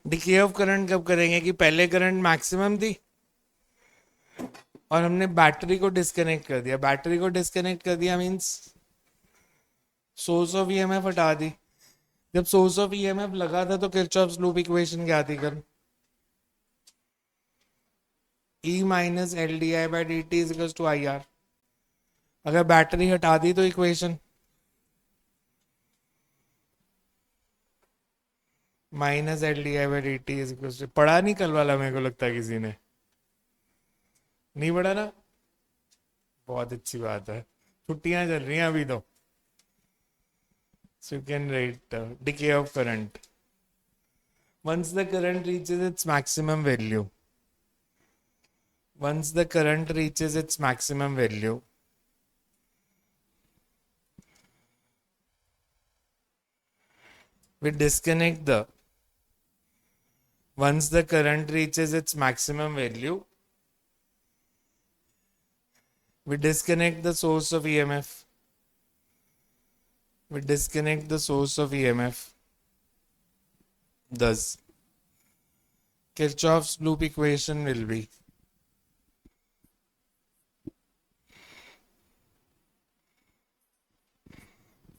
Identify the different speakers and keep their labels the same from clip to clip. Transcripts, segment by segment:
Speaker 1: Decay of current कब करेंगे कि पहले करंट मैक्सिमम थी और हमने बैटरी को डिस्कनेक्ट कर दिया। बैटरी को डिस्कनेक्ट कर दिया मींस सोर्स ऑफ ईएमएफ हटा दी। जब सोर्स ऑफ ईएमएफ लगा था तो किरचॉफ्स लूप इक्वेशन क्या थी कर? E minus L D I by D T is to I R. अगर बैटरी हटा दी तो equation minus L D I by D T is to. पढ़ा नहीं कल वाला, मेरे को लगता है किसी ने नहीं पढ़ा ना। बहुत अच्छी बात है, छुट्टियां चल रही हैं अभी तो। So you can write decay of current. Once the current reaches its maximum value, once the current reaches its maximum value, we disconnect the, once the current reaches its maximum value, we disconnect the source of EMF. We disconnect the source of EMF. Thus, Kirchhoff's loop equation will be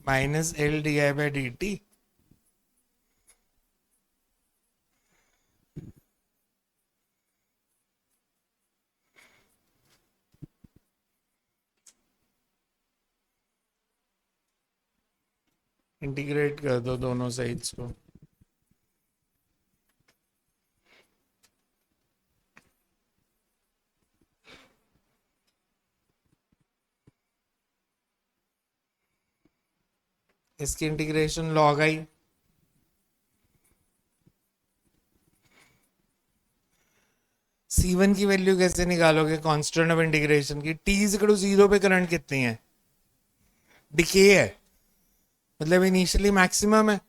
Speaker 1: minus L di by dt integrate कर दो दोनों sides को। इसकी integration log I. C1 की value कैसे निकालोगे constant of integration की? T is equal to zero पे करंट कितनी है? डिके है, मतलब इनिशियली मैक्सिमम है।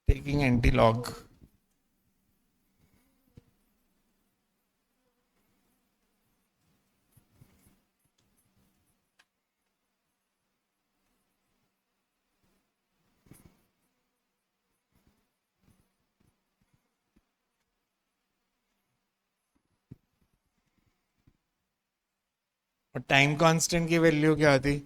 Speaker 1: Taking anti log. और टाइम कांस्टेंट की वैल्यू क्या थी?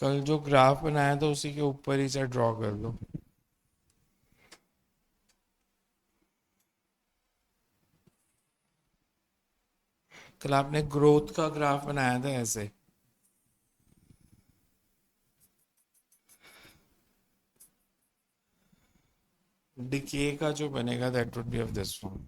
Speaker 1: कल जो ग्राफ बनाया था उसी के ऊपर ही से ड्रॉ कर दो। कल आपने ग्रोथ का ग्राफ बनाया था ऐसे। डिके का जो बनेगा that would be of this form.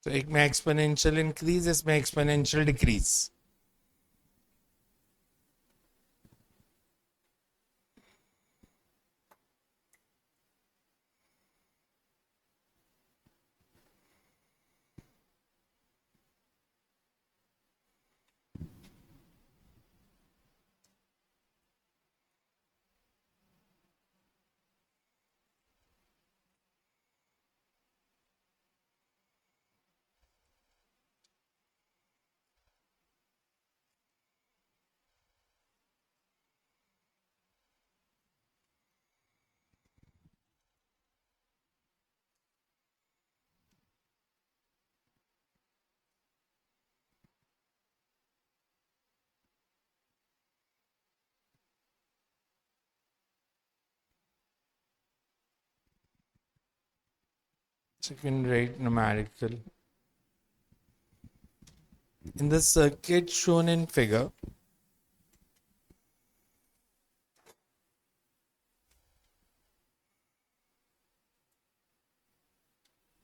Speaker 1: तो एक में एक्सपोनेंशियल इंक्रीज, इसमें exponential decrease. second rate numerical. In the circuit shown in figure,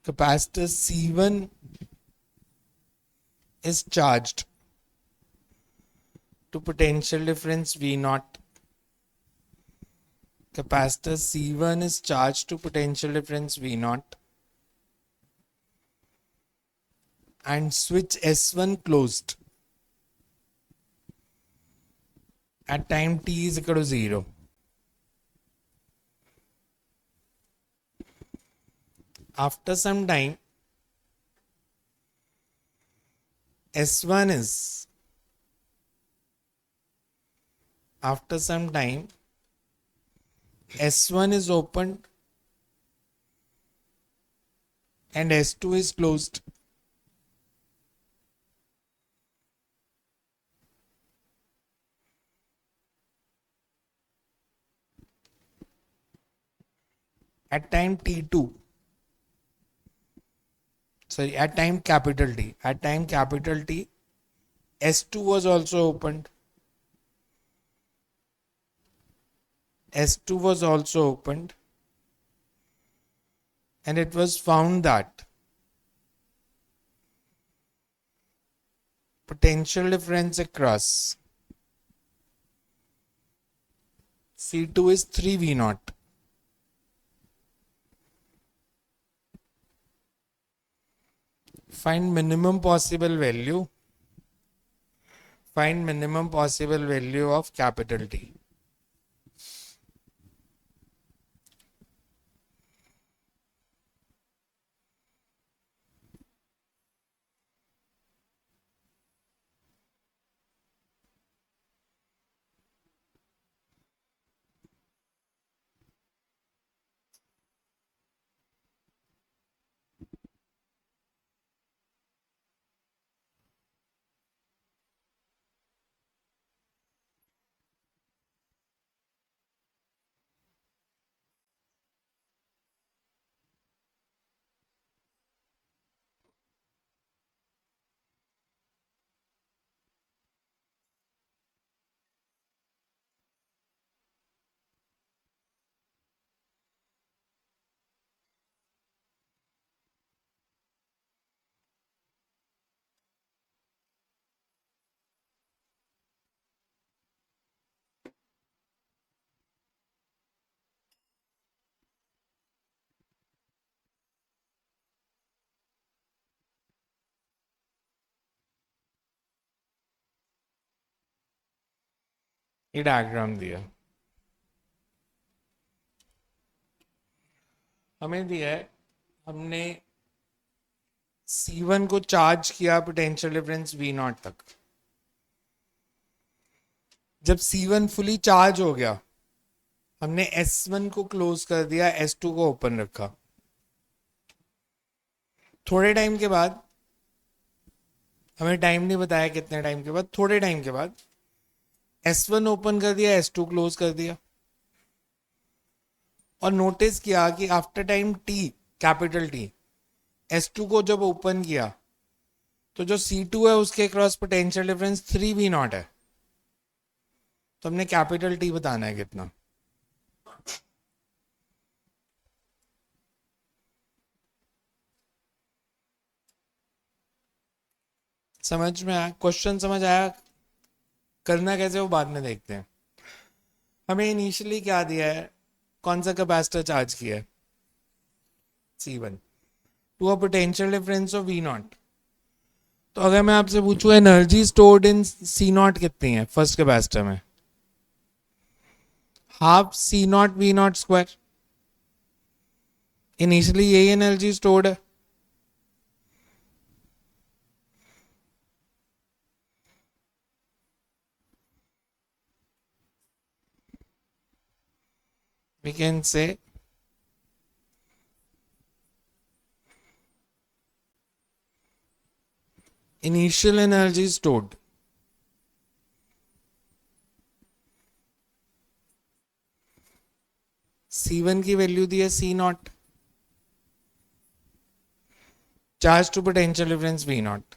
Speaker 1: capacitor C1 is charged to potential difference V naught. Capacitor C1 is charged to potential difference V naught and switch S1 closed at time t is equal to 0. After some time, S1 is after some time S1 is opened and S2 is closed. At time t2, sorry, at time capital T, S2 was also opened. S2 was also opened and it was found that potential difference across C2 is 3 V naught. Find minimum possible value. Find minimum possible value of capital T. ये diagram दिया, हमें दिया है, हमने C1 को charge किया potential difference V not तक. जब C1 फुली चार्ज हो गया, हमने S1 को क्लोज कर दिया, S2 को ओपन रखा. थोड़े टाइम के बाद, हमें टाइम नहीं बताया कितने टाइम के बाद, थोड़े टाइम के बाद S1 ओपन कर दिया, S2 क्लोज कर दिया. और नोटिस किया कि after time T, capital T, S2 को जब ओपन किया तो जो C2 है उसके cross potential difference 3 V not है. तो हमने कैपिटल T बताना है कितना. समझ में आया? क्वेश्चन समझ आया? करना कैसे वो बाद में देखते हैं. हमें इनिशियली क्या दिया है, कौन सा कैपेसिटर चार्ज किया है, C1 to a potential difference of V naught. तो अगर मैं आपसे पूछूं energy stored in C naught कितनी है फर्स्ट कैपेसिटर में, half C naught V naught square. Initially यही एनर्जी स्टोर्ड है. We can say initial energy stored C1 की वैल्यू दी है C naught, charge to potential difference V naught.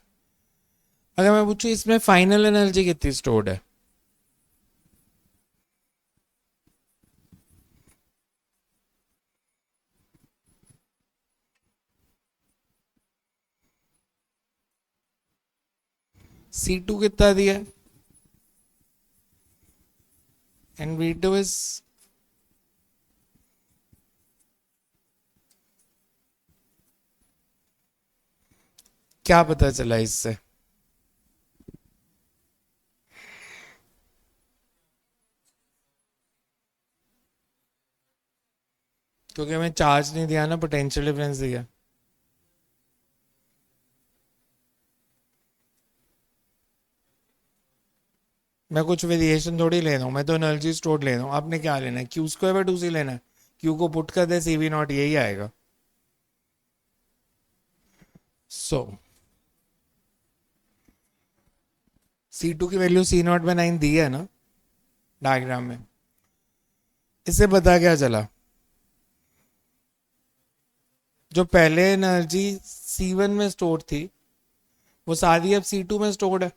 Speaker 1: अगर मैं पूछूं इसमें फाइनल एनर्जी कितनी स्टोर्ड है, C2 कितना दिया है एंड V2 इज, क्या पता चला इससे? क्योंकि हमें चार्ज नहीं दिया ना, पोटेंशियल डिफरेंस दिया। मैं कुछ वेरिएशन थोड़ी ले रहा हूँ, मैं तो एनर्जी स्टोर ले रहा हूँ। आपने क्या लेना है, क्यू स्क्वायर बाय 2C लेना है। क्यू को पुट कर दे, CV नॉट यही आएगा। सो C2 की वैल्यू C0/9 दी है ना डायग्राम में। इससे पता क्या चला, जो पहले एनर्जी C1 में स्टोर थी वो सारी अब C2 में स्टोर्ड है।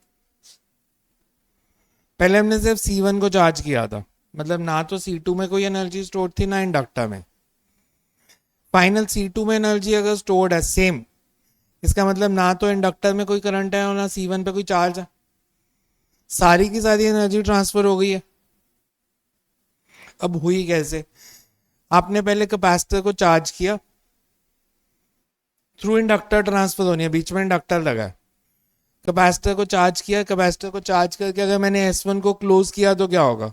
Speaker 1: पहले हमने सिर्फ C1 को चार्ज किया था, मतलब ना तो C2 में कोई एनर्जी स्टोर थी ना इंडक्टर में। फाइनल C2 में एनर्जी अगर स्टोर्ड है सेम, इसका मतलब ना तो इंडक्टर में कोई करंट है और ना C1 पे कोई चार्ज है, सारी की सारी एनर्जी ट्रांसफर हो गई है। अब हुई कैसे, आपने पहले कैपेसिटर को चार्ज किया, थ्रू इंडक्टर ट्रांसफर होनी है, बीच में इंडक्टर लगा है। कैपेसिटर को चार्ज किया, कैपेसिटर को चार्ज करके अगर मैंने S1 को क्लोज किया तो क्या होगा,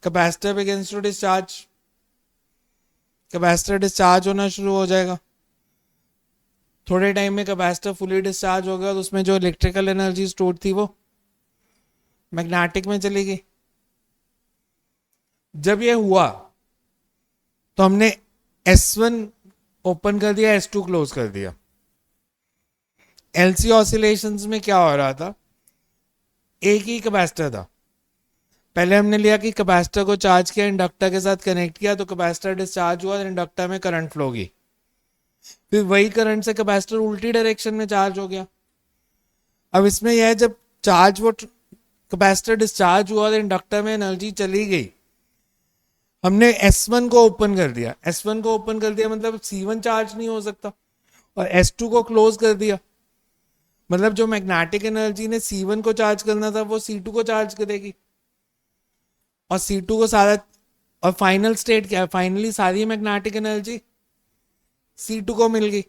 Speaker 1: capacitor begins to discharge, capacitor discharge होना शुरू हो जाएगा। थोड़े टाइम में कैपेसिटर फुली डिस्चार्ज हो गया और उसमें जो इलेक्ट्रिकल एनर्जी स्टोर थी वो मैग्नेटिक में चली गई। जब ये हुआ तो हमने S1 ओपन कर दिया, S2 क्लोज कर दिया। LC ऑसिलेशंस में क्या हो रहा था, एक ही कैपेसिटर था। पहले हमने लिया कि कैपेसिटर को चार्ज किया, इंडक्टर के साथ कनेक्ट किया तो कैपेसिटर डिस्चार्ज हुआ और इंडक्टर में करंट फ्लो की। फिर वही करंट से कैपेसिटर उल्टी डायरेक्शन में चार्ज हो गया। अब इसमें यह है, जब चार्ज वो कैपेसिटर डिस्चार्ज हुआ और इंडक्टर में एनर्जी चली गई, हमने S1 को ओपन कर दिया। S1 को ओपन कर दिया मतलब C1 चार्ज नहीं हो सकता, और S2 को क्लोज कर दिया मतलब जो मैग्नेटिक एनर्जी ने C1 को चार्ज करना था वो C2 को चार्ज करेगी, और C2 को सारा, और फाइनल स्टेट क्या है, फाइनली सारी मैग्नेटिक एनर्जी C2 को मिल गई।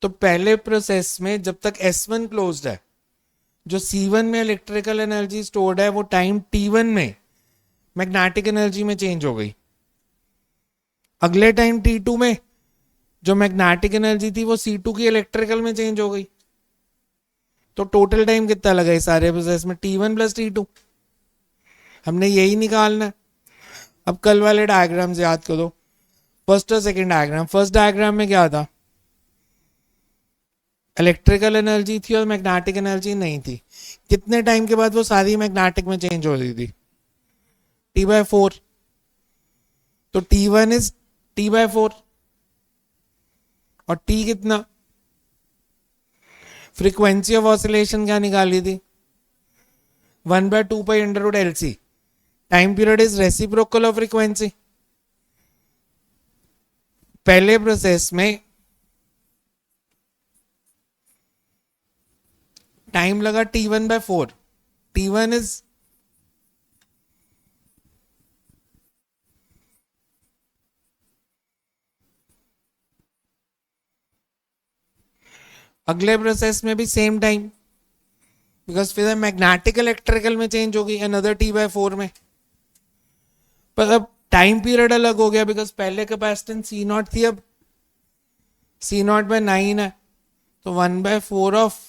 Speaker 1: तो पहले प्रोसेस में जब तक S1 क्लोज्ड है, जो C1 में इलेक्ट्रिकल एनर्जी स्टोर्ड है वो टाइम T1 में मैग्नेटिक एनर्जी में चेंज हो गई। अगले टाइम T2 में जो मैग्नेटिक एनर्जी थी वो C2 की इलेक्ट्रिकल में चेंज हो गई। तो टोटल टाइम कितना लगा इस सारे प्रोसेस में, T1 प्लस T2। हमने यही निकालना है। अब कल वाले डायग्राम से याद करो, फर्स्ट और सेकंड डायग्राम। फर्स्ट डायग्राम में क्या था, इलेक्ट्रिकल एनर्जी थी और मैग्नेटिक एनर्जी नहीं थी। कितने टाइम के बाद वो सारी मैग्नेटिक में चेंज हो रही थी, T/4। तो T1 इज T/4 और T कितना, फ्रीक्वेंसी ऑफ ऑसिलेशन क्या निकाली थी, 1/2π√LC। Time period is reciprocal of frequency. पहले प्रोसेस में टाइम लगा T1/4। T1 इज, अगले प्रोसेस में भी सेम टाइम, बिकॉज फिर मैग्नेटिक इलेक्ट्रिकल में चेंज हो गई अनदर T/4 में। पर अब टाइम पीरियड अलग हो गया, बिकॉज पहले कैपेसिटेंस C0 थी, अब C0/9 है, तो 1/4 ऑफ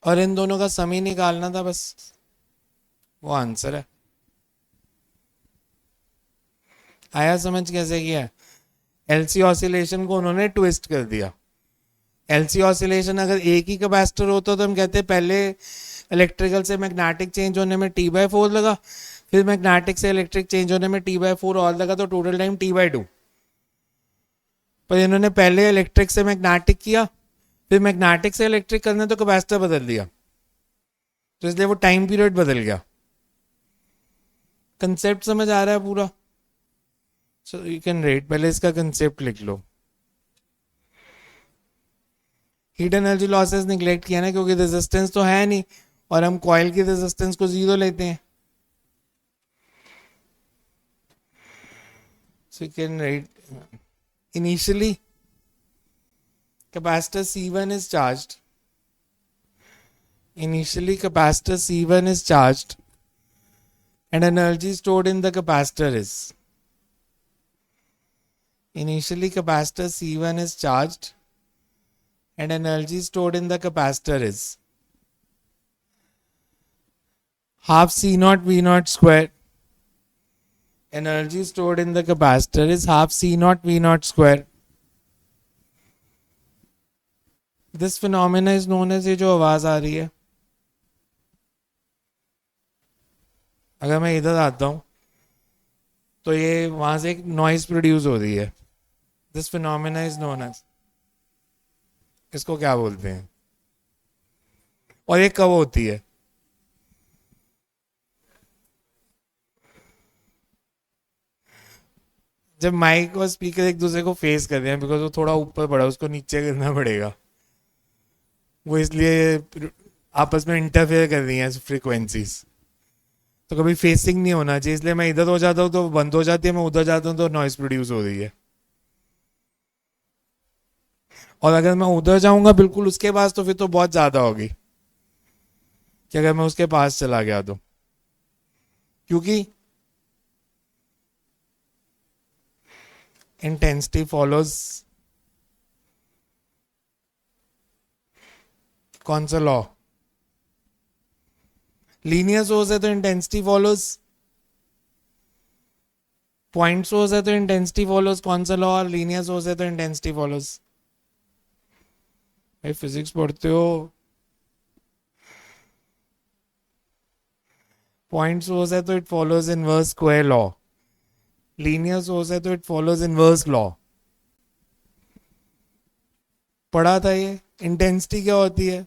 Speaker 1: और इन दोनों का सम ही निकालना था बस, वो आंसर है। आया समझ कैसे किया, LC ऑसिलेशन को उन्होंने ट्विस्ट कर दिया। एलसी ऑसिलेशन अगर एक ही कैपेसिटर होता तो हम कहते हैं पहले इलेक्ट्रिकल से मैग्नेटिक चेंज होने में T/4 लगा, फिर मैग्नेटिक से इलेक्ट्रिक चेंज होने में T/4 और लगा, तो टोटल टाइम T/2। पर इन्होंने पहले इलेक्ट्रिक से मैग्नेटिक किया, फिर मैग्नेटिक से इलेक्ट्रिक करने तो कैपेसिटर बदल दिया, तो इसलिए वो टाइम पीरियड बदल गया। कंसेप्ट समझ आ रहा है पूरा? सो यू कैन रेट, पहले इसका कंसेप्ट लिख लो। हीट एनर्जी लॉसेस निगलेक्ट किया ना, क्योंकि रेजिस्टेंस तो है नहीं और हम कॉइल की रेजिस्टेंस को 0 लेते हैं। सो you can right initially capacitor C1 is charged. Initially capacitor C1 is charged and energy stored in the capacitor is. Initially capacitor C1 is charged and energy stored in the capacitor is half C naught V naught square. Energy stored in the capacitor is half C naught V naught square. This phenomena is known as, ये जो आवाज आ रही है, अगर मैं इधर आता हूं तो ये वहां से एक नॉइज प्रोड्यूस हो रही है। This phenomena is known as, इसको क्या बोलते हैं? और ये कब होती है? जब माइक और स्पीकर एक दूसरे को फेस कर रहे हैं, बिकॉज वो थोड़ा ऊपर पड़ा, उसको नीचे करना पड़ेगा, वो इसलिए आपस में इंटरफेयर कर रही हैं फ्रीक्वेंसीज, तो कभी फेसिंग नहीं होना चाहिए, इसलिए मैं इधर हो जाता हूँ तो बंद हो जाती है, मैं उधर जाता हूँ तो नॉइज प्रोड्यूस हो रही है। और अगर मैं उधर जाऊंगा बिल्कुल उसके पास तो फिर तो बहुत ज्यादा होगी, कि अगर मैं उसके पास चला गया तो, क्योंकि इंटेंसिटी फॉलोज कौन सा लॉ? लीनियर सोर्स है तो इंटेंसिटी फॉलोज, पॉइंट सोर्स है तो इंटेंसिटी फॉलोज कौन सा लॉ, और लीनियर सोर्स है तो इंटेंसिटी फॉलोज। भाई फिजिक्स पढ़ते हो? पॉइंट सोर्स है तो it follows inverse square law, linear source है तो इट फॉलोज इनवर्स लॉ। पढ़ा था ये। इंटेंसिटी क्या होती है?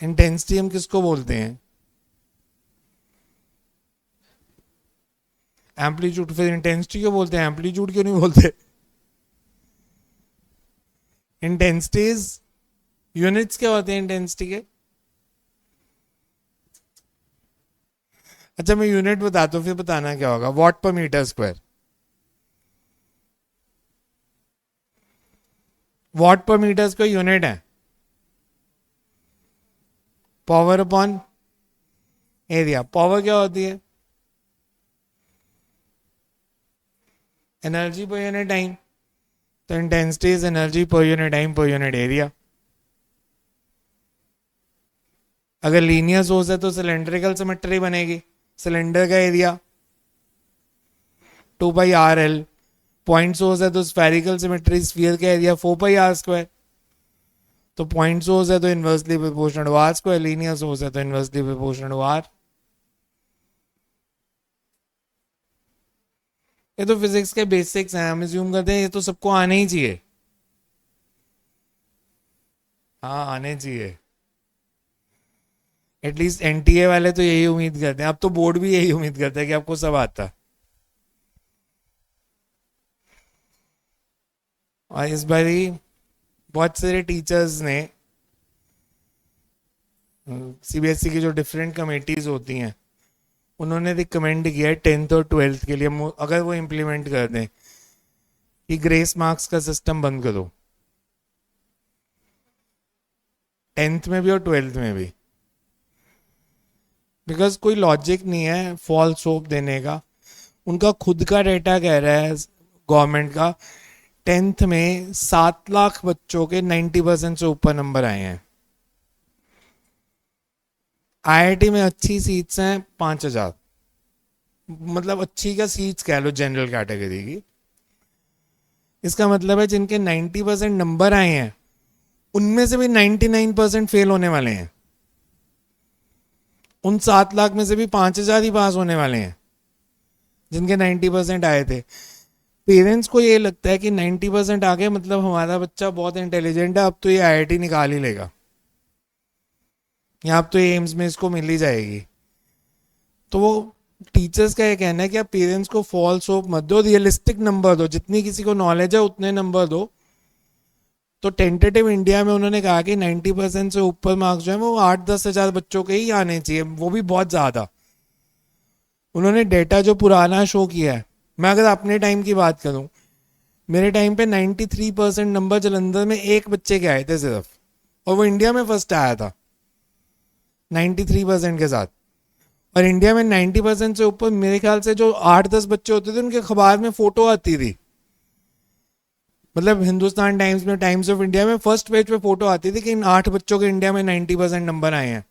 Speaker 1: इंटेंसिटी हम किसको बोलते हैं? एम्पलीट्यूड। फिर इंटेंसिटी क्यों बोलते हैं, एम्पलीट्यूड क्यों नहीं बोलते? इंटेंसिटीज यूनिट्स क्या होते हैं इंटेंसिटी के? अच्छा मैं यूनिट बताता हूँ, फिर बताना क्या होगा। Watt per metre square, watt per metre square unit है। Power upon area. पावर क्या होती है? Energy per unit time. तो intensity is energy per unit time per unit area. अगर लीनियर सोर्स है तो सिलेंड्रिकल सिमेट्री बनेगी, सिलेंडर का एरिया 2πRL। पॉइंट सोर्स है तो स्फेरिकल सिमेट्री, स्फीयर का एरिया 4πr²। तो पॉइंट सोर्स है तो inversely proportional to R square, linear source है तो इनवर्सली प्रोपोर्शनल टू आर। ये तो फिजिक्स के बेसिक्स हैं, हम अज्यूम करते हैं ये तो सबको आने ही चाहिए। हाँ आने चाहिए, एटलीस्ट एनटीए वाले तो यही उम्मीद करते हैं, अब तो बोर्ड भी यही उम्मीद करता है कि आपको सब आता है। और इस बारी बहुत सारे टीचर्स ने सीबीएसई की जो डिफरेंट कमेटीज होती हैं उन्होंने रिकमेंड किया है 10th और 12th के लिए, अगर वो इम्प्लीमेंट कर दें, कि ग्रेस मार्क्स का सिस्टम बंद करो 10th में भी और 12th में भी। बिकॉज कोई लॉजिक नहीं है फॉल्स होप देने का। उनका खुद का डेटा कह रहा है गवर्नमेंट का, 10th में 7 लाख बच्चों के 90% से ऊपर नंबर आए हैं। आईआईटी में अच्छी सीट्स हैं 5000, मतलब अच्छी का सीट्स कह लो जनरल कैटेगरी की, इसका मतलब है जिनके 90% नंबर आए हैं उनमें से भी 99% फेल होने वाले हैं। उन 7 लाख में से भी 5,000 ही पास होने वाले हैं जिनके 90% आए थे। पेरेंट्स को ये लगता है कि 90% आ गए मतलब हमारा बच्चा बहुत इंटेलिजेंट है, अब तो ये आईआईटी निकाल ही लेगा, या अब तो ये एम्स में इसको मिल ही जाएगी। तो वो टीचर्स का ये कहना है कि आप पेरेंट्स को फॉल्स होप मत दो, रियलिस्टिक नंबर दो, जितनी किसी को नॉलेज है उतने नंबर दो। तो टेंटेटिव इंडिया में उन्होंने कहा कि 90% से ऊपर मार्क्स जो है वो 8-10 हज़ार बच्चों के ही आने चाहिए, वो भी बहुत ज़्यादा। उन्होंने डेटा जो पुराना शो किया है, मैं अगर अपने टाइम की बात करूं, मेरे टाइम पे 93% नंबर जलंधर में एक बच्चे के आए थे सिर्फ, और वो इंडिया में फर्स्ट आया था 93% के साथ। और इंडिया में 90% से ऊपर मेरे ख्याल से जो 8-10 बच्चे होते थे उनके अखबार में फोटो आती थी, मतलब हिंदुस्तान टाइम्स में, टाइम्स ऑफ इंडिया में फर्स्ट पेज पे फोटो आती थी कि इन 8 बच्चों के इंडिया में 90% नंबर आए हैं।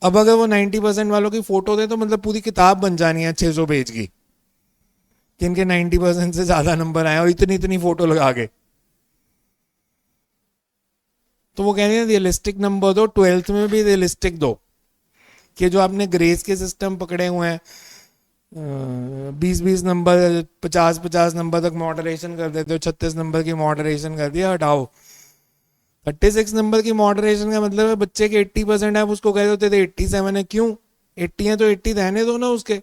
Speaker 1: अब अगर वो 90% वालों की फोटो दे तो मतलब पूरी किताब बन जानी है 600 पेज की कि इनके 90% से ज्यादा नंबर आए, और इतनी इतनी फोटो लगा के। तो वो कह रहे हैं रियलिस्टिक नंबर दो, 12th में भी रियलिस्टिक दो, कि जो आपने ग्रेस के सिस्टम पकड़े हुए हैं, 20-20 नंबर, 50-50 नंबर तक मॉडरेशन कर देते हो, 36 नंबर की मॉडरेशन कर दिया, हटाओ। 36 नंबर की मॉडरेशन का मतलब है बच्चे के 80% है, आप उसको कह देते थे 87 है, क्यों 80 है तो 80 रहने दो ना उसके।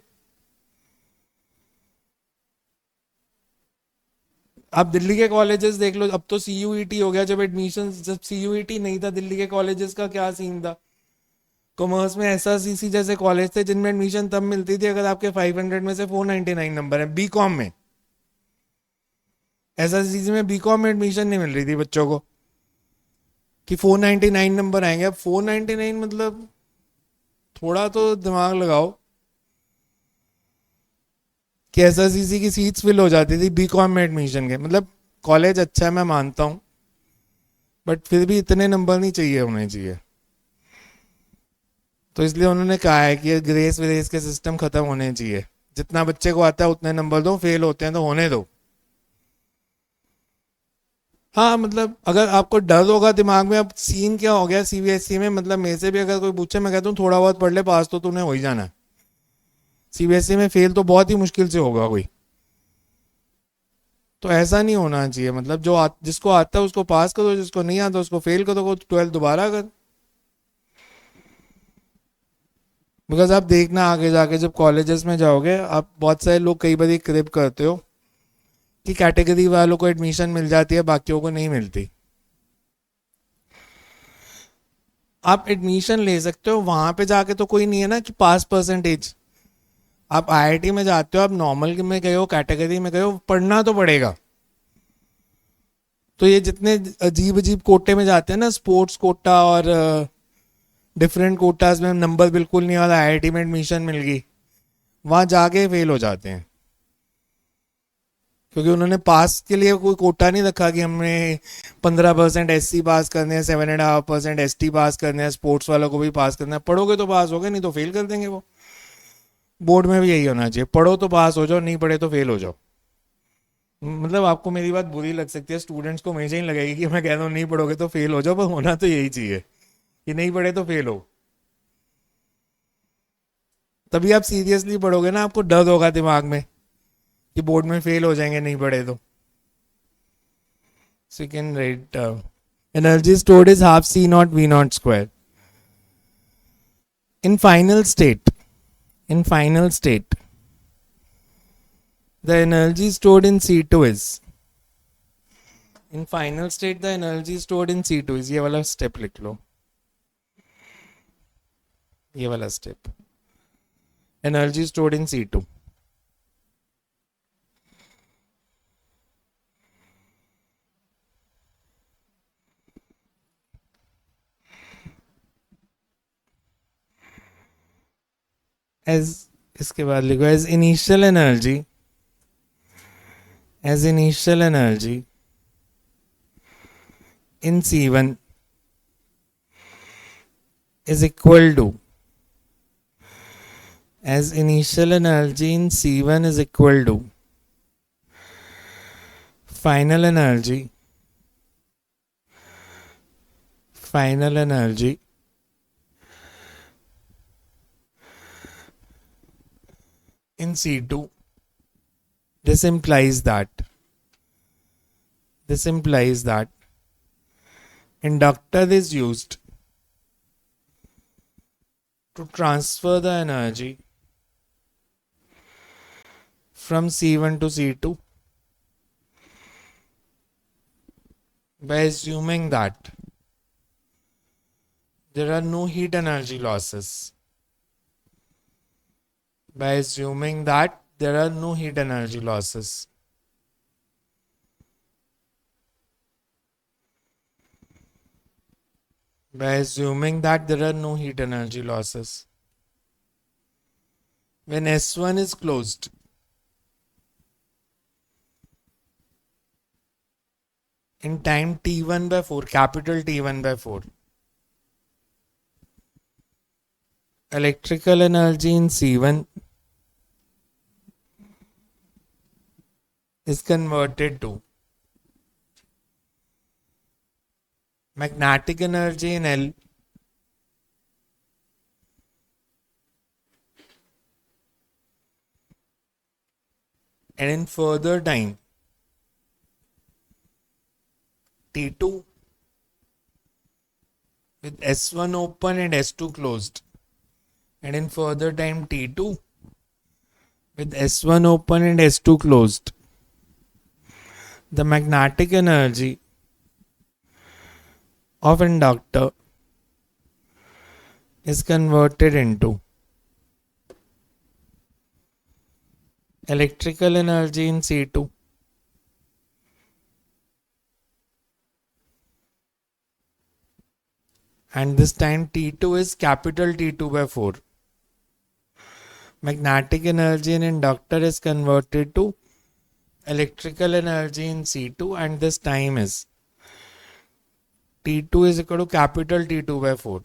Speaker 1: आप दिल्ली के कॉलेजेस देख लो, अब तो सीयूईटी हो गया, जब एडमिशन, जब सीयूईटी नहीं था दिल्ली के कॉलेजेस का क्या सीन था। कॉमर्स में एसआरसीसी जैसे कॉलेज थे जिनमें एडमिशन तब मिलती थी अगर आपके 500 में से 499 नंबर है। बीकॉम में, एसआरसीसी में बीकॉम में एडमिशन नहीं मिल रही थी बच्चों को कि 499 नंबर आएंगे। अब 499 मतलब थोड़ा तो दिमाग लगाओ, कि एसआरसीसी की सीट्स फिल हो जाती थी बीकॉम में एडमिशन के। मतलब कॉलेज अच्छा है मैं मानता हूँ, बट फिर भी इतने नंबर नहीं चाहिए होने चाहिए। तो इसलिए उन्होंने कहा है कि ग्रेस व्रेस के सिस्टम खत्म होने चाहिए, जितना बच्चे को आता है उतने नंबर दो, फेल होते हैं तो होने दो। हाँ मतलब अगर आपको डर होगा दिमाग में, अब सीन क्या हो गया सीबीएसई में, मतलब मेरे से भी अगर कोई पूछे मैं कहता हूँ थोड़ा बहुत पढ़ ले, पास तो तूने हो ही जाना है। सीबीएसई में फेल तो बहुत ही मुश्किल से होगा कोई। तो ऐसा नहीं होना चाहिए, मतलब जिसको आता है उसको पास करो, जिसको नहीं आता उसको फेल करो, 12th दोबारा कर। बिकॉज आप देखना आगे जाके जब कॉलेजेस में जाओगे, आप बहुत सारे लोग कई बार क्रिप करते हो कि कैटेगरी वालों को एडमिशन मिल जाती है, बाकियों को नहीं मिलती। आप एडमिशन ले सकते हो वहां पे जाके, तो कोई नहीं है ना कि पास परसेंटेज। आप आईआईटी में जाते हो, आप नॉर्मल में गए हो, कैटेगरी में गए हो, पढ़ना तो पड़ेगा। तो ये जितने अजीब अजीब कोटे में जाते हैं ना, स्पोर्ट्स कोटा और डिफरेंट कोटाज में नंबर बिल्कुल नहीं आ रहा, आईआईटी में एडमिशन मिल गई, वहां जाके फेल हो जाते हैं। क्योंकि उन्होंने पास के लिए कोई कोटा नहीं रखा कि हमने 15% एससी पास करने हैं, 7.5% एसटी पास करने हैं, स्पोर्ट्स वालों को भी पास करना है। पढ़ोगे तो पास होगे, नहीं तो फेल कर देंगे वो। बोर्ड में भी यही होना चाहिए, पढ़ो तो पास हो जाओ, नहीं पढ़े तो फेल हो जाओ। मतलब आपको मेरी बात बुरी लग सकती है, स्टूडेंट्स को हमेशा ही लगेगी कि मैं कह रहा हूँ नहीं पढ़ोगे तो फेल हो जाओ, पर होना तो यही चाहिए कि नहीं पढ़े तो फेल हो। तभी आप सीरियसली पढ़ोगे ना, आपको डर होगा दिमाग में कि बोर्ड में फेल हो जाएंगे नहीं पढ़े तो। Second right, energy stored is half C naught V naught square. In final state, in final state the energy stored in C2 is, in final state the energy stored in C2 is, ये वाला step लिख लो, ये वाला step, energy stored in C2 as, इसके बाद लिखो as initial energy, as initial energy in C1 is equal to, as initial energy in C1 is equal to final energy in C2. This implies that inductor is used to transfer the energy from C1 to C2 by assuming that there are no heat energy losses. By assuming that there are no heat energy losses. By assuming that there are no heat energy losses. When S1 is closed, in time T1 by 4, capital T1 by 4, electrical energy in C1 is converted to magnetic energy in L and in further time T2 with S1 open and S2 closed, and in further time T2 with S1 open and S2 closed, the magnetic energy of inductor is converted into electrical energy in C2 and this time T2 is capital T2 by 4. Magnetic energy in inductor is converted to electrical energy in C2 and this time is T2 is equal to capital T2 by 4.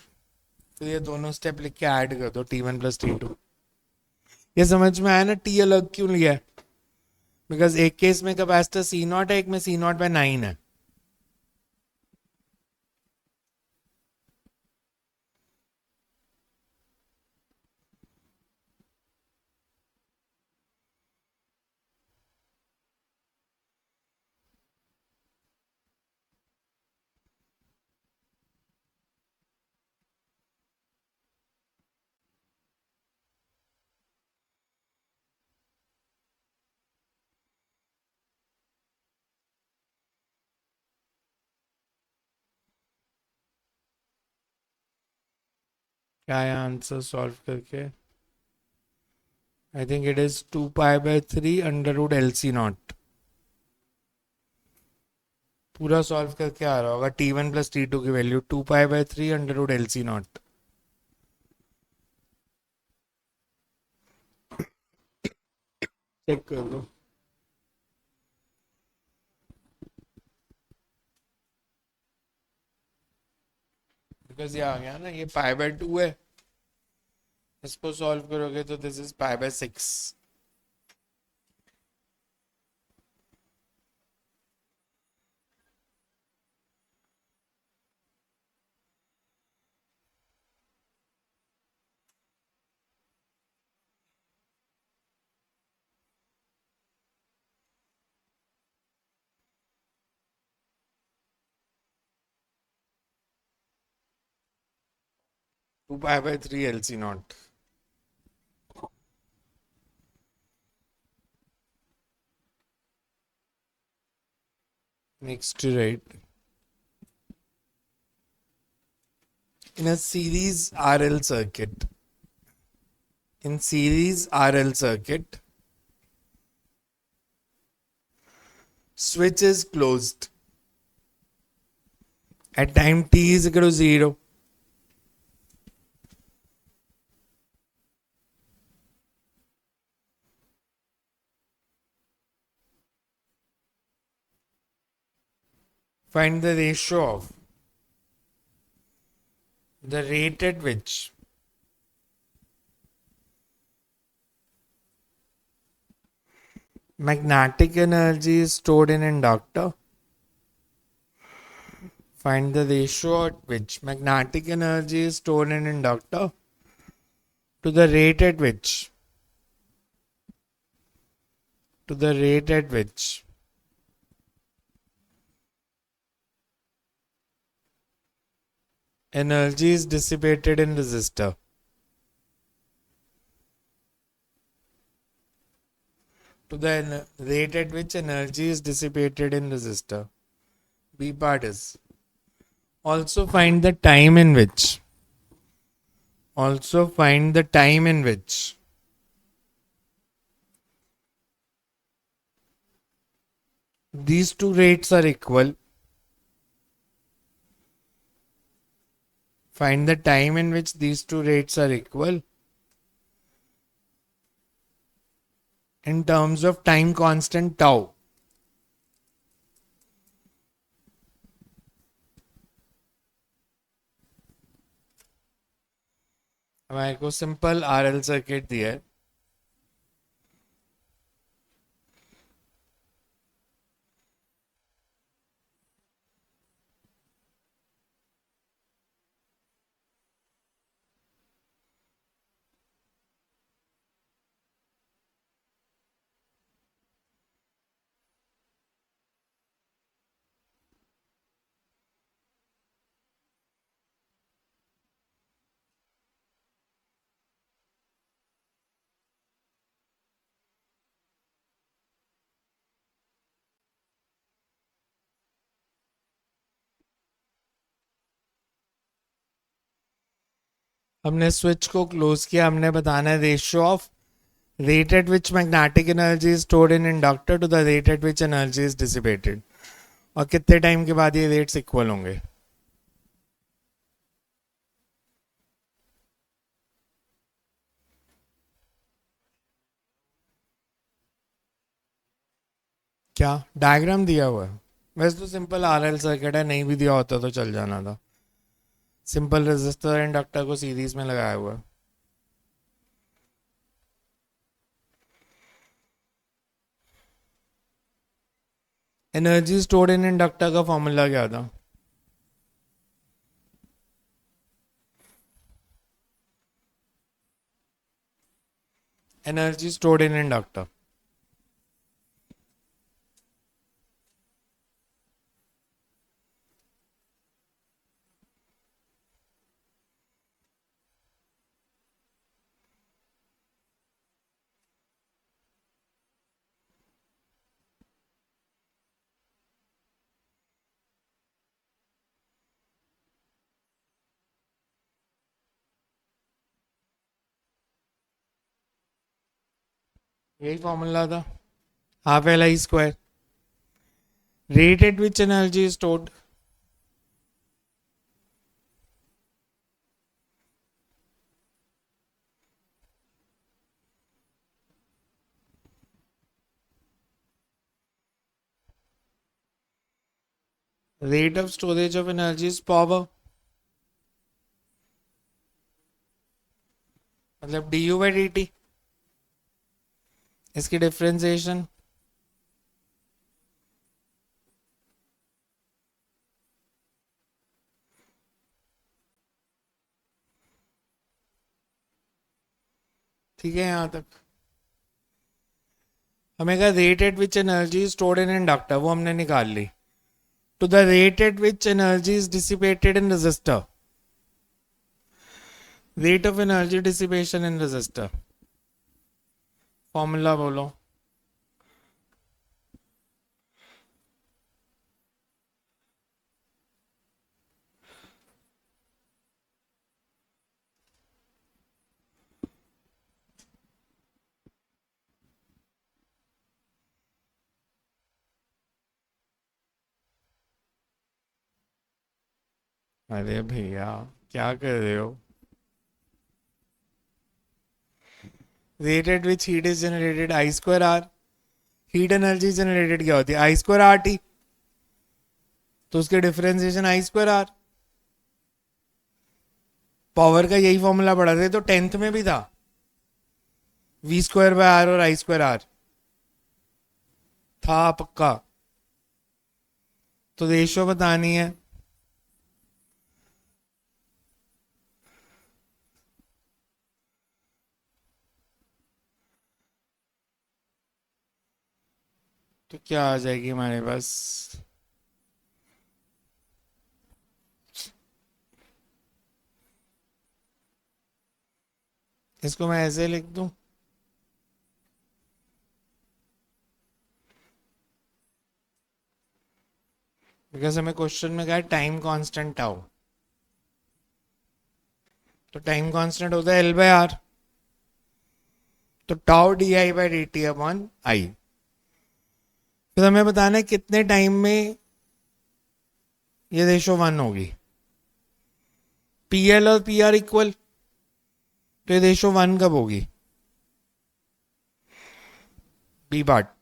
Speaker 1: तो ये दोनों step लिख के add कर दो T1 plus T2. ये समझ में आया ना T अलग क्यों लिया है? बिकॉज एक केस में कैपेसिटर C0 है, एक में C0 by 9 है. क्या है आंसर सॉल्व करके? I think it is 2 pi by 3 under root LC0. पूरा सॉल्व करके आ रहा होगा T1 प्लस T2 की value 2 pi by 3 under root LC0. Check कर दो. बिकॉज ये आ गया ना, ये पाई बाय 2 है, इसको सॉल्व करोगे तो this is pi by 6. Two pi by 3 LC0. Next to right. In a series RL circuit, switch is closed at time t is equal to 0. Find the ratio of the rate at which magnetic energy is stored in inductor. Find the ratio at which magnetic energy is stored in inductor to the rate at which energy is dissipated in resistor. To the rate at which energy is dissipated in resistor. B part is also find the time in which these two rates are equal. Find the time in which these two rates are equal in terms of time constant tau. हमारे को simple RL circuit दिया है. हमने switch को close किया. हमने बताना है ratio of rate at which magnetic energy is stored in inductor to the rate at which energy is dissipated. और कितने टाइम के बाद ये रेट्स इक्वल होंगे. क्या डायग्राम दिया हुआ है. वैसे तो सिंपल आरएल सर्किट है, नहीं भी दिया होता तो चल जाना था. सिंपल रेजिस्टर इंडक्टर को सीरीज में लगाया हुआ है. एनर्जी स्टोर्ड इन इंडक्टर का फॉर्मूला क्या था. एनर्जी स्टोर्ड इन इंडक्टर यही फॉर्मूला था. Half L I square. Rate at which energy is stored. Rate of storage of energy is power. मतलब du by dt. इसकी डिफरेंशिएशन ठीक है. यहां तक हमें कहा rate at which energy is stored in inductor, वो हमने निकाल ली. To the rate at which energy is dissipated in resistor. Rate of energy dissipation in resistor formula बोलो. अरे भैया क्या कर रहे हो. Rate at which heat is generated I square R. Heat energy generated क्या होती है, आई स्क्वायर आर टी. तो उसके डिफरेंशिएशन आई स्क्वायर आर. पावर का यही फॉर्मूला पढ़ा थे तो 10th में भी था. वी स्क्वायर बाय आर और आई स्क्वायर आर. था पक्का, तो रेशो बतानी है। तो क्या आ जाएगी हमारे पास? इसको मैं ऐसे लिख दूं, बिकॉज हमें क्वेश्चन में क्या है, टाइम कांस्टेंट टाउ। तो टाइम कांस्टेंट होता है एल बाय आर, तो tau D I by D T upon I. फिर हमें बताना है कितने टाइम में ये रेशो 1 होगी। पी एल और पी आर इक्वल, तो ये रेशो 1 कब होगी? बी बाट,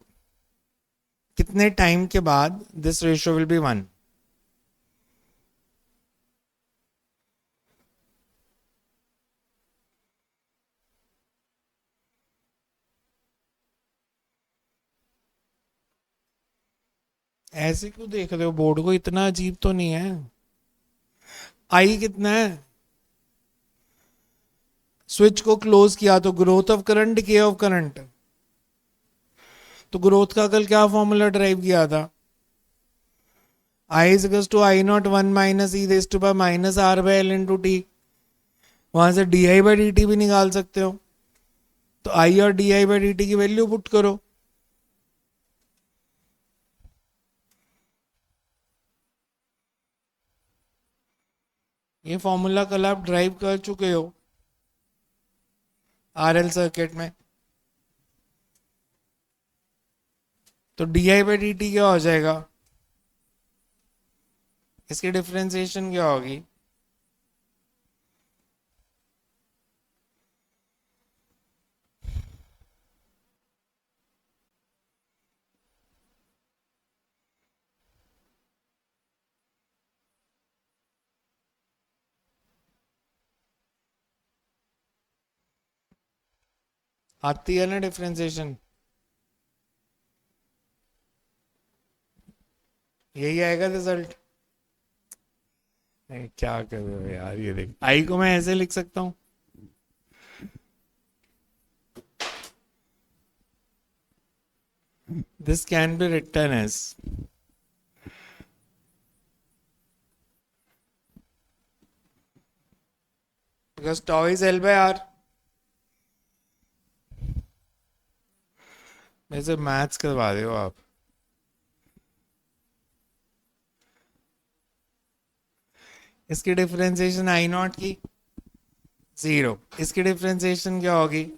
Speaker 1: कितने टाइम के बाद दिस रेशो विल बी 1? ऐसे क्यों देख रहे हो बोर्ड को, इतना अजीब तो नहीं है। आई कितना है? स्विच को क्लोज किया तो ग्रोथ ऑफ करंट, के ऑफ करंट। तो ग्रोथ का कल क्या फॉर्मूला ड्राइव किया था? I is to I naught 1 minus E raise to power minus R by L into T. वहां से D I by D T भी निकाल सकते हो। तो आई और D I by D T की वैल्यू पुट करो। ये फॉर्मूला कल आप ड्राइव कर चुके हो आरएल सर्किट में। तो D I by D T क्या हो जाएगा? इसकी डिफरेंशिएशन क्या होगी? आती है ना डिफरेंशिएशन, यही आएगा रिजल्ट। नहीं, क्या कर रहे हो यार, ये देख, आई को मैं ऐसे लिख सकता हूँ। This can be written as, because tau is L by R. मेरे से मैथ्स करवा रहे हो आप। इसकी डिफरेंशिएशन आई नॉट की 0, इसकी डिफरेंशिएशन क्या होगी?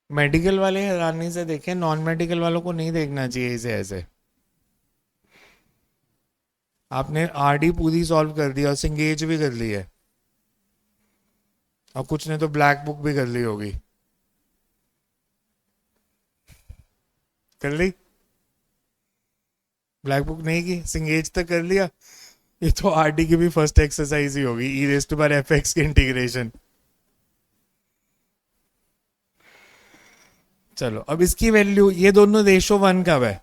Speaker 1: मेडिकल वाले हैरानी से देखें, नॉन मेडिकल वालों को नहीं देखना चाहिए इसे ऐसे। आपने आरडी पूरी सॉल्व कर दी और सिंगेज भी कर ली है, और कुछ ने तो ब्लैक बुक भी कर ली होगी। कर ली? ब्लैक बुक नहीं की, सिंगेज तक कर लिया। ये तो आरडी की भी फर्स्ट एक्सरसाइज ही होगी, E raise to power F X की इंटीग्रेशन। चलो अब इसकी वैल्यू, ये दोनों रेशो 1 कब है?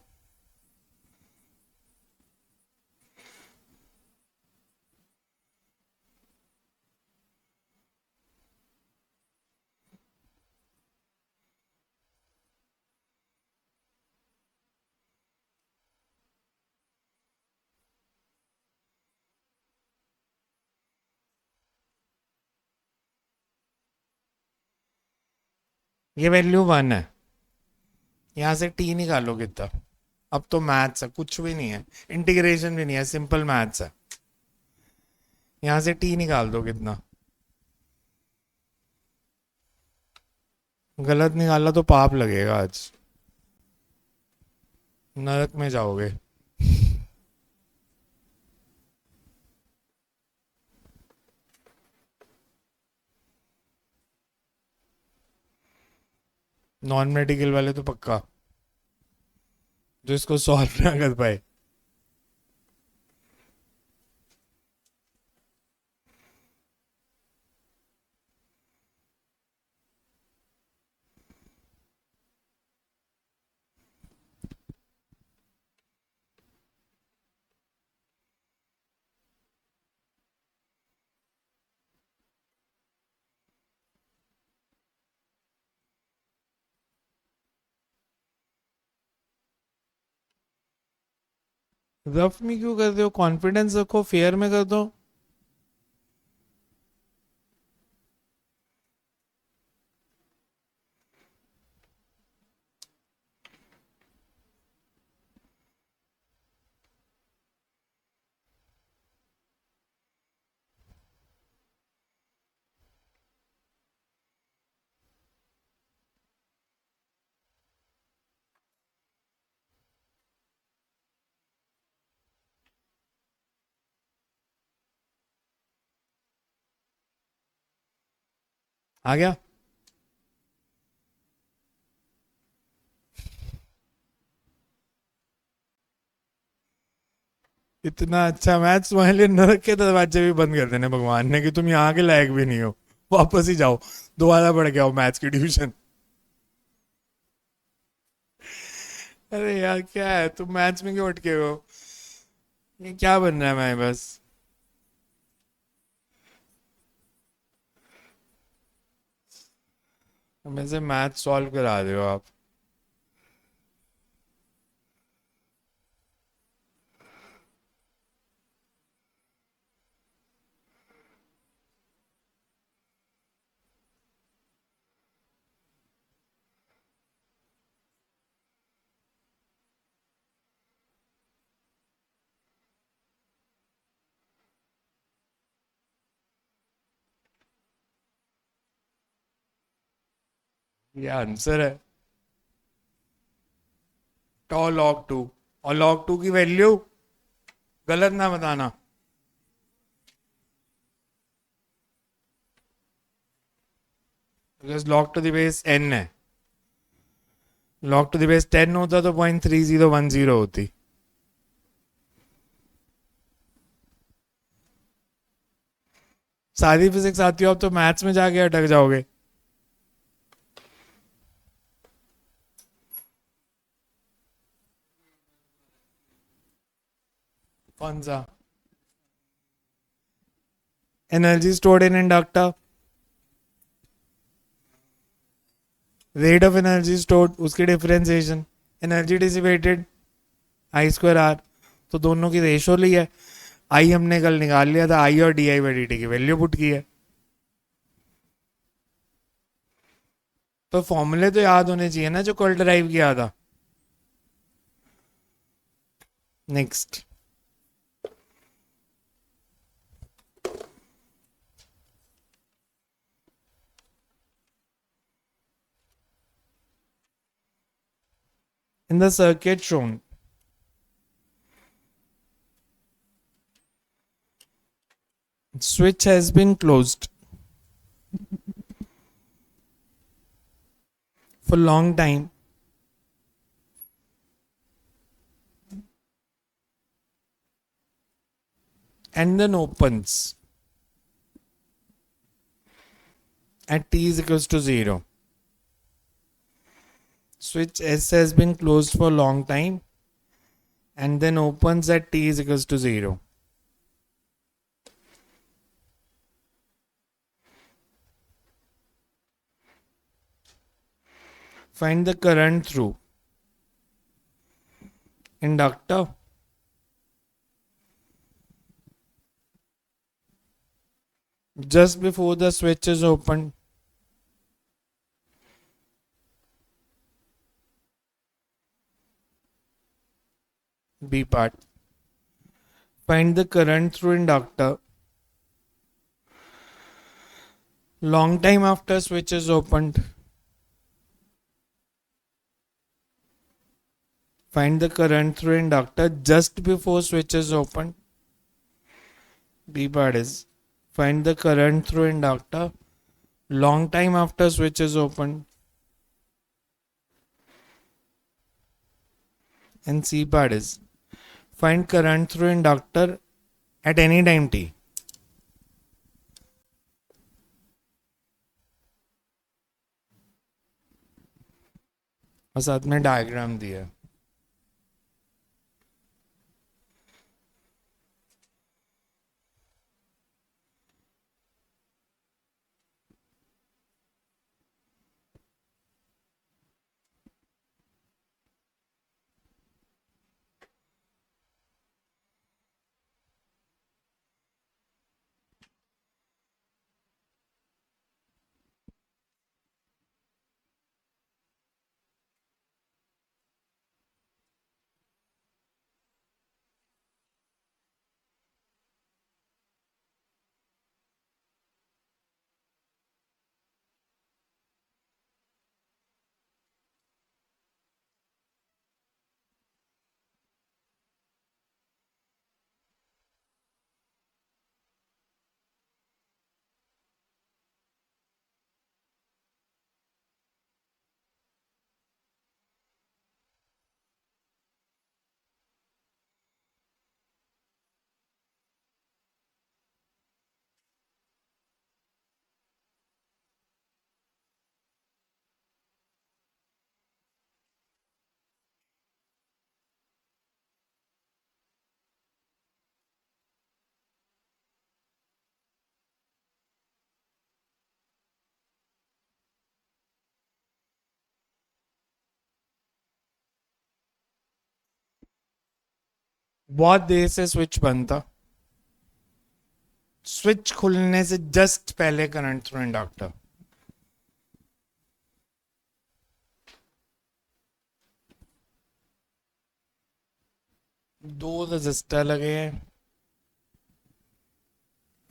Speaker 1: ये वैल्यू 1 है, यहां से टी निकालो कितना। अब तो मैथ्स है, कुछ भी नहीं है, इंटीग्रेशन भी नहीं है, सिंपल मैथ्स है। यहां से टी निकाल दो कितना। गलत निकाला तो पाप लगेगा आज, नरक में जाओगे। नॉन मेडिकल वाले तो पक्का, जो इसको सॉल्व ना कर पाए। रफ में क्यों करते हो, कॉन्फिडेंस रखो, फेयर में कर दो। आ गया। इतना अच्छा मैथ्स तुम्हारे लिए, नरक के दरवाजे भी बंद कर देने भगवान ने कि तुम यहाँ के लायक भी नहीं हो, वापस ही जाओ, दोबारा पढ़ के आओ मैथ्स की ट्यूशन। अरे यार क्या है, तुम मैथ्स में क्यों अटके हो, ये क्या बन रहा है मैं बस। हमें से मैथ सॉल्व करा रहे हो आप। ये आंसर है, टॉ लॉग टू, और लॉग टू की वैल्यू गलत ना बताना। Because log to the base N है, लॉग टू द बेस 10 होता तो 0.3010 होती। सारी फिजिक्स आती हो अब तो मैथ्स में जाके अटक जाओगे। कौन सा? Energy stored in inductor, rate of energy stored, उसकी differentiation, energy dissipated, I square R. तो दोनों की रेशो ली है, आई हमने कल निकाल लिया था, आई और D I by D T की वैल्यू पुट की है। तो फॉर्मूले तो याद होने चाहिए ना जो कल ड्राइव किया था। Next, in the circuit shown, switch has been closed for long time and then opens at t is equals to 0. Switch S has been closed for long time and then opens at t is equals to 0. Find the current through inductor just before the switch is opened. B part. Find the current through inductor long time after switch is opened. Find the current through inductor just before switch is opened. B part is find the current through inductor long time after switch is opened. and C part is find current through inductor at any time t. और साथ में diagram दिया है. बहुत देर से switch बंद था. Switch खुलने से जस्ट पहले करंट थ्रू इंडक्टर. दो रेजिस्टर लगे हैं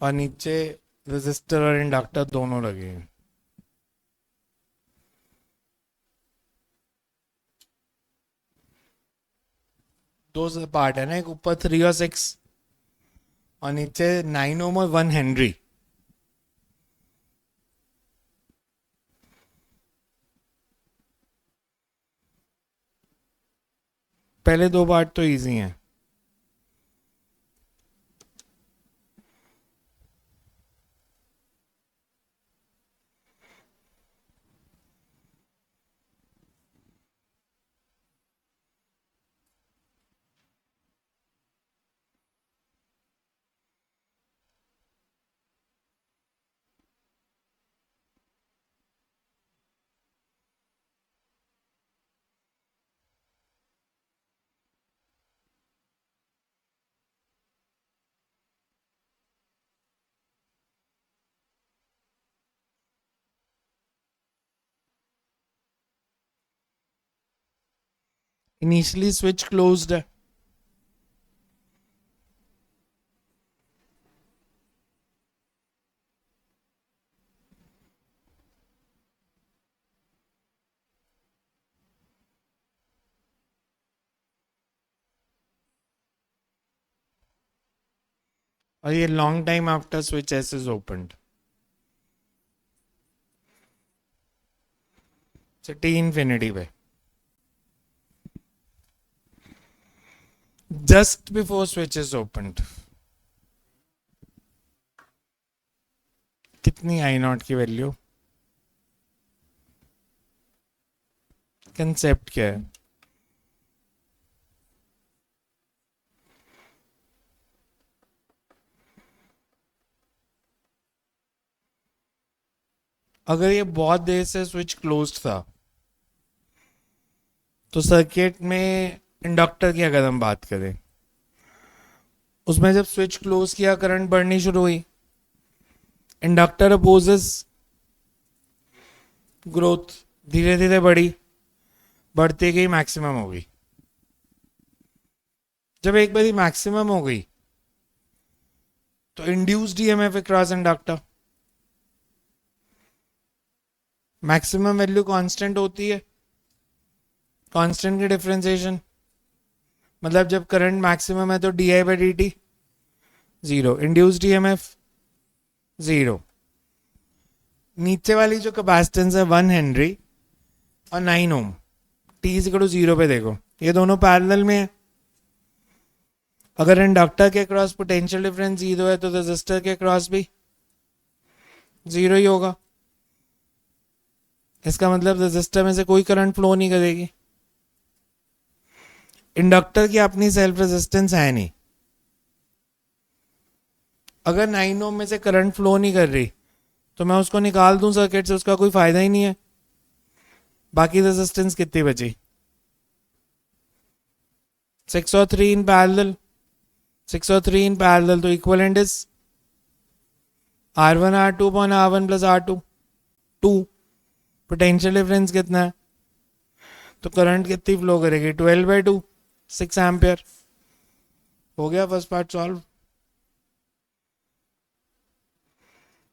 Speaker 1: और नीचे रेजिस्टर और इंडक्टर दोनों लगे हैं. दो पार्ट है ना, एक ऊपर 3 और 6 और नीचे 9 ओम और 1 हेनरी. पहले दो पार्ट तो इजी हैं. इनिशियली स्विच क्लोज्ड है. और ये long time after switch S is opened. T infinity पे just before switch is opened. कितनी आई नॉट की वैल्यू? कंसेप्ट क्या है? अगर ये बहुत देर से स्विच क्लोज्ड था तो सर्किट में इंडक्टर की अगर हम बात करें, उसमें जब स्विच क्लोज किया करंट बढ़नी शुरू हुई. इंडक्टर अपोजेस ग्रोथ, धीरे धीरे बढ़ती गई, मैक्सिमम हो गई. जब एक बारी मैक्सिमम हो गई तो induced EMF across inductor. Maximum value constant होती है. कांस्टेंट की डिफरेंशिएशन मतलब जब करंट मैक्सिमम है तो D I by D T 0, induced EMF 0. नीचे वाली जो कैपेसिटेंस है 1 हेनरी और 9 ओम, टी इज इक्वल टू 0 पे देखो ये दोनों पैरेलल में है। अगर इंडक्टर के क्रॉस पोटेंशियल डिफरेंस 0 है तो रेजिस्टर के क्रॉस भी 0 ही होगा। इसका मतलब रेजिस्टर में से कोई करंट फ्लो नहीं करेगी। इंडक्टर की अपनी सेल्फ रेजिस्टेंस है नहीं। अगर 9 ओम में से करंट फ्लो नहीं कर रही तो मैं उसको निकाल दूं सर्किट से, उसका कोई फायदा ही नहीं है। बाकी रेजिस्टेंस कितनी बची? 6 और 3 इन पैरेलल। 6 और 3 इन पैरेलल, तो equivalent is R1 R2 upon R1 plus R2 2। Potential difference कितना है? तो करंट कितनी फ्लो करेगी? 12/2 6 एम्पियर। हो गया फर्स्ट पार्ट सॉल्व।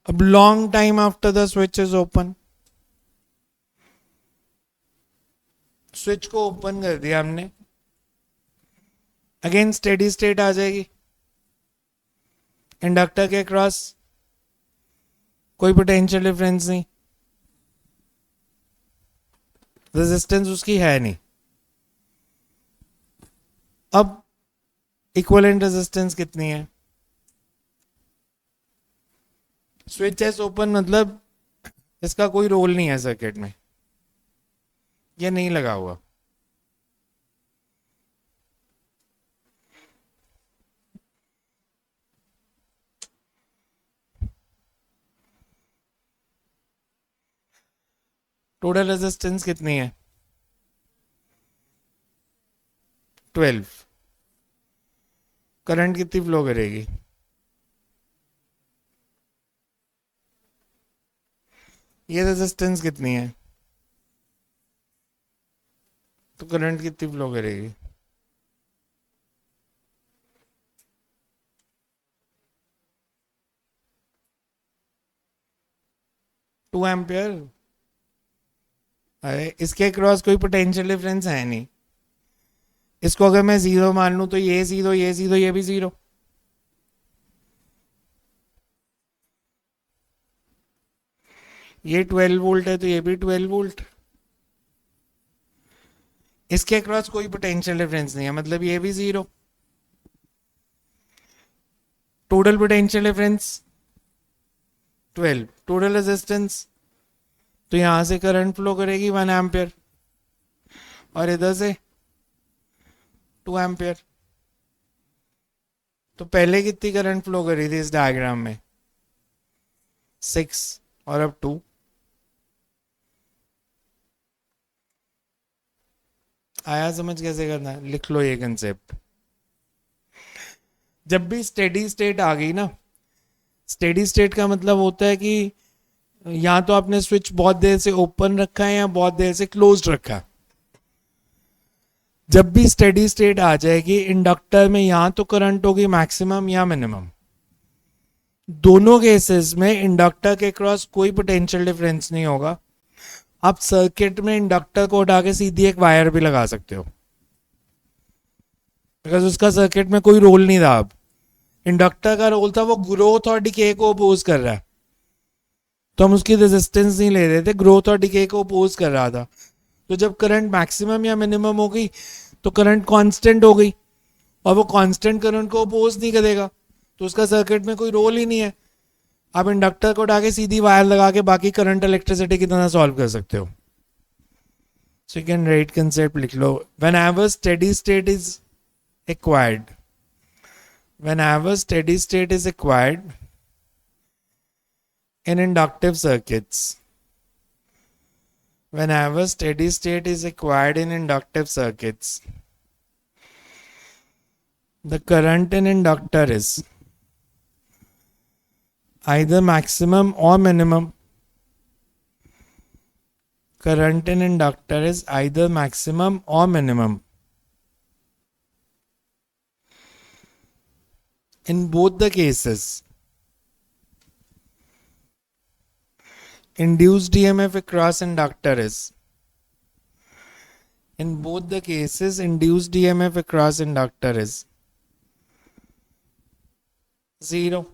Speaker 1: अब long time after the switch is open, switch को ओपन कर दिया हमने, अगेन स्टेडी स्टेट आ जाएगी। इंडक्टर के क्रॉस कोई पोटेंशियल डिफरेंस नहीं, रेजिस्टेंस उसकी है नहीं। अब इक्विवेलेंट रेजिस्टेंस कितनी है? स्विच एस ओपन मतलब इसका कोई रोल नहीं है सर्किट में, ये नहीं लगा हुआ। टोटल रेजिस्टेंस कितनी है? 12। करंट कितनी फ्लो करेगी? ये रेजिस्टेंस कितनी है तो करंट कितनी फ्लो करेगी? Two ampere. अरे इसके क्रॉस कोई पोटेंशियल डिफरेंस है नहीं। इसको अगर मैं 0 मान लूं तो ये 0, ये 0, ये भी 0। ये 12 वोल्ट है तो ये भी 12 वोल्ट। इसके क्रॉस कोई पोटेंशियल डिफरेंस नहीं है, मतलब ये भी 0। Total potential difference 12। Total resistance, तो यहां से करंट फ्लो करेगी 1 एम्पियर और इधर से 2 एम्पियर। तो पहले कितनी करंट फ्लो करी थी इस डायग्राम में? 6 और अब 2। आया समझ कैसे करना है? लिख लो ये कंसेप्ट। जब भी स्टेडी स्टेट आ गई ना, स्टेडी स्टेट का मतलब होता है कि या तो आपने स्विच बहुत देर से ओपन रखा है या बहुत देर से क्लोज्ड रखा है। जब भी स्टेडी स्टेट आ जाएगी इंडक्टर में या तो करंट होगी मैक्सिमम या मिनिमम। दोनों केसेस में इंडक्टर के क्रॉस कोई पोटेंशियल डिफरेंस नहीं होगा। आप सर्किट में इंडक्टर को उठा के सीधी एक वायर भी लगा सकते हो, बिकॉज उसका सर्किट में कोई रोल नहीं था। अब इंडक्टर का रोल था वो ग्रोथ और डिके को अपोज कर रहा है, तो हम उसकी रेजिस्टेंस नहीं ले रहे थे, ग्रोथ और डिके को अपोज कर रहा था। तो जब करंट मैक्सिमम या मिनिमम हो गई तो करंट कांस्टेंट हो गई, और वो कांस्टेंट करंट को अपोज नहीं करेगा तो उसका सर्किट में कोई रोल ही नहीं है। आप इंडक्टर को उठा के सीधी वायर लगा के बाकी करंट इलेक्ट्रिसिटी की तरह सॉल्व कर सकते हो। So you can write concept लिख लो। Whenever steady state is acquired, whenever steady state is acquired in inductive circuits, whenever steady state is acquired in inductive circuits, the current in inductor is either maximum or minimum. Current in inductor is either maximum or minimum. In both the cases, induced EMF across inductor is, in both the cases induced EMF across inductor is 0,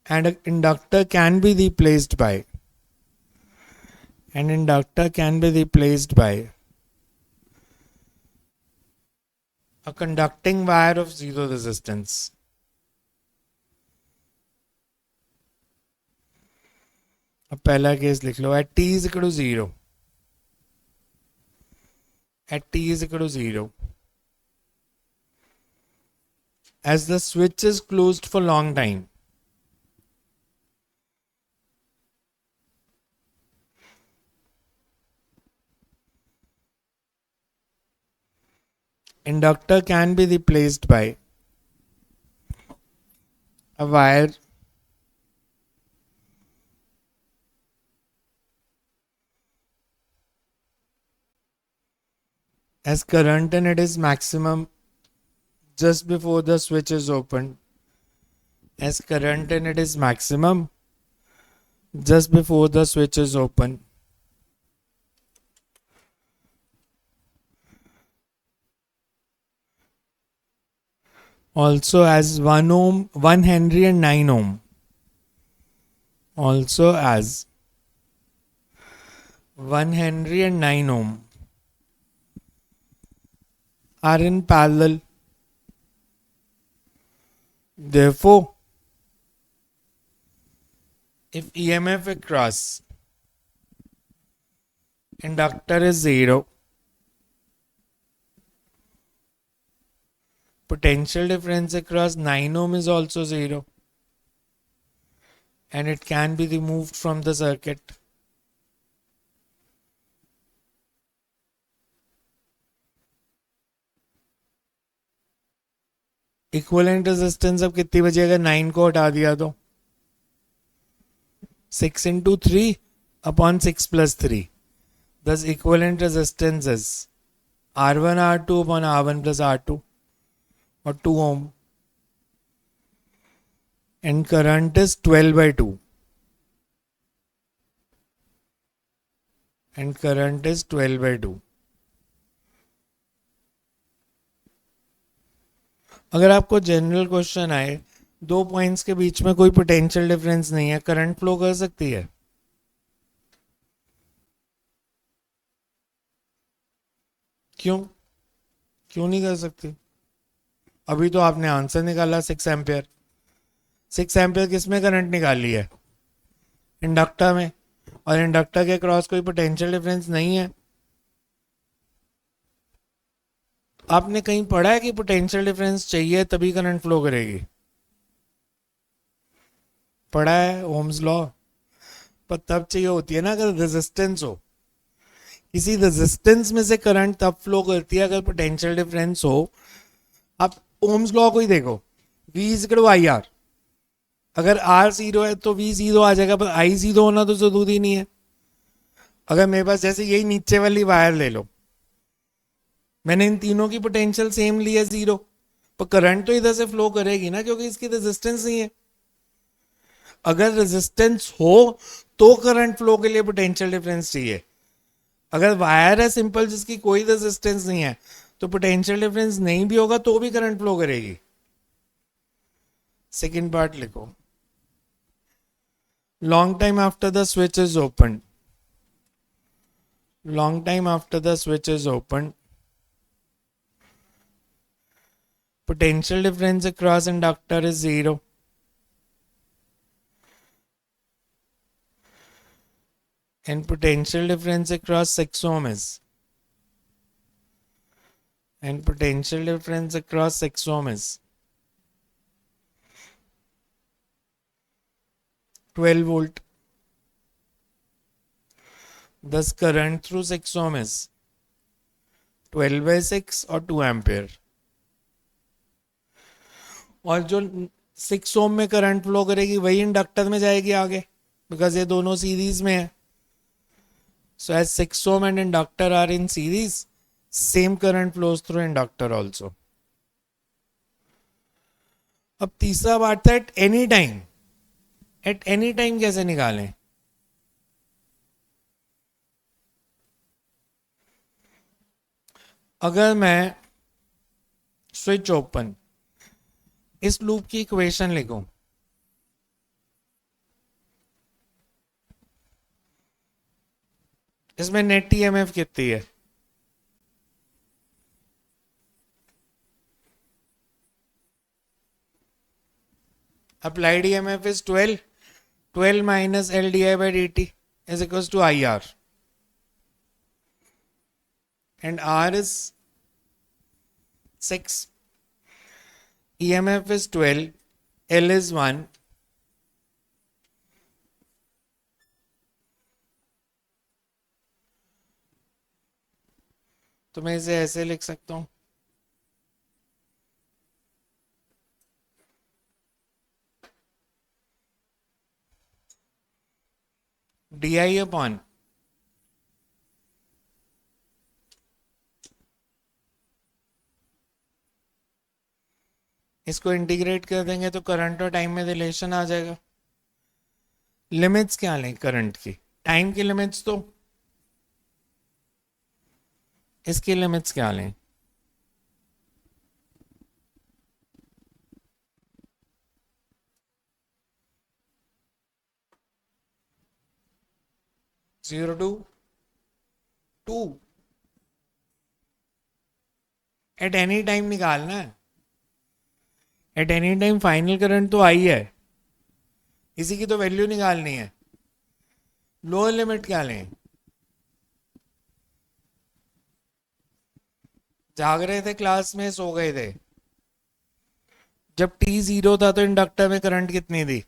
Speaker 1: and an inductor can be replaced by, An inductor can be replaced by a conducting wire of zero resistance. अब पहला case लिख लो. At t is equal to 0. At t is equal to 0. As the switch is closed for long time, inductor can be replaced by a wire as current in it is maximum just before the switch is opened. As current in it is maximum just before the switch is open. Also as 1 ohm, 1 Henry and 9 ohm. Also as 1 Henry and 9 ohm are in parallel. Therefore, if EMF across inductor is 0, potential difference across 9 ohm is also 0, and it can be removed from the circuit. Equivalent resistance अब कितनी बची अगर 9 को हटा दिया तो 6 into 3 upon 6 plus 3. Thus equivalent resistance is R1 R2 upon R1 plus R2 or 2 ohm, and current is 12 by 2, and current is 12 by 2. अगर आपको जनरल क्वेश्चन आए दो पॉइंट्स के बीच में कोई पोटेंशियल डिफरेंस नहीं है, करंट फ्लो कर सकती है? क्यों क्यों नहीं कर सकती? अभी तो आपने आंसर निकाला 6 एम्पियर. 6 एम्पियर किस में करंट निकाली है? इंडक्टर में. और इंडक्टर के क्रॉस कोई पोटेंशियल डिफरेंस नहीं है. आपने कहीं पढ़ा है कि पोटेंशियल डिफरेंस चाहिए तभी करंट फ्लो करेगी? पढ़ा है ओम्स लॉ? पर तब चाहिए होती है ना अगर रेजिस्टेंस हो. किसी रेजिस्टेंस में से करंट तब फ्लो करती है अगर पोटेंशियल डिफरेंस हो. आप ओम्स लॉ को ही देखो, V is equal to I R. अगर R 0 है तो V 0 आ जाएगा, पर I 0 होना तो जरूरी नहीं है. अगर मेरे पास जैसे यही नीचे वाली वायर ले लो, मैंने इन तीनों की पोटेंशियल सेम ली है 0, पर करंट तो इधर से फ्लो करेगी ना क्योंकि इसकी रेजिस्टेंस नहीं है. अगर रेजिस्टेंस हो तो करंट फ्लो के लिए पोटेंशियल डिफरेंस चाहिए. अगर वायर है सिंपल जिसकी कोई रेजिस्टेंस नहीं है तो पोटेंशियल डिफरेंस नहीं भी होगा तो भी करंट फ्लो करेगी. सेकेंड पार्ट लिखो. Long time after the switch is open, long time after the switch is open, potential difference across inductor is 0, and potential difference across 6 ohm is, and potential difference across 6 ohm is 12 volt. Thus current through 6 ohm is 12 by 6 or 2 ampere. और जो 6 ओम में current flow करेगी वही inductor में जाएगी आगे, because ये दोनों सीरीज में है. So as 6 ohm and inductor are in series, same current flows through inductor also. अब तीसरा बात था at any time. At any time कैसे निकालें? अगर मैं स्विच ओपन इस लूप की इक्वेशन लिखूं, इसमें नेट ईएमएफ कितनी है? Applied EMF is 12 minus L di by dt is equals to IR, and R is 6, EMF is 12, L is 1. तो मैं इसे ऐसे लिख सकता हूँ, di अपॉन इसको इंटीग्रेट कर देंगे तो करंट और टाइम में रिलेशन आ जाएगा। लिमिट्स क्या लें करंट की? टाइम की लिमिट्स तो इसकी लिमिट्स क्या लें? Zero to two at any time निकालना है। At any time final current तो आई है, इसी की तो वैल्यू निकालनी है। लोअर लिमिट क्या लें? जाग रहे थे क्लास में, सो गए थे? जब t 0 था तो इंडक्टर में करंट कितनी थी?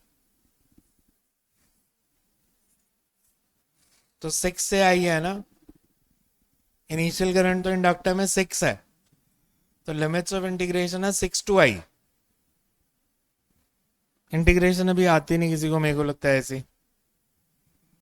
Speaker 1: तो 6 से आई है ना, इनिशियल करंट तो इंडक्टर में 6 है, तो लिमिट्स ऑफ इंटीग्रेशन है 6 to I। इंटीग्रेशन अभी आती नहीं किसी को, मेरे को लगता है ऐसी।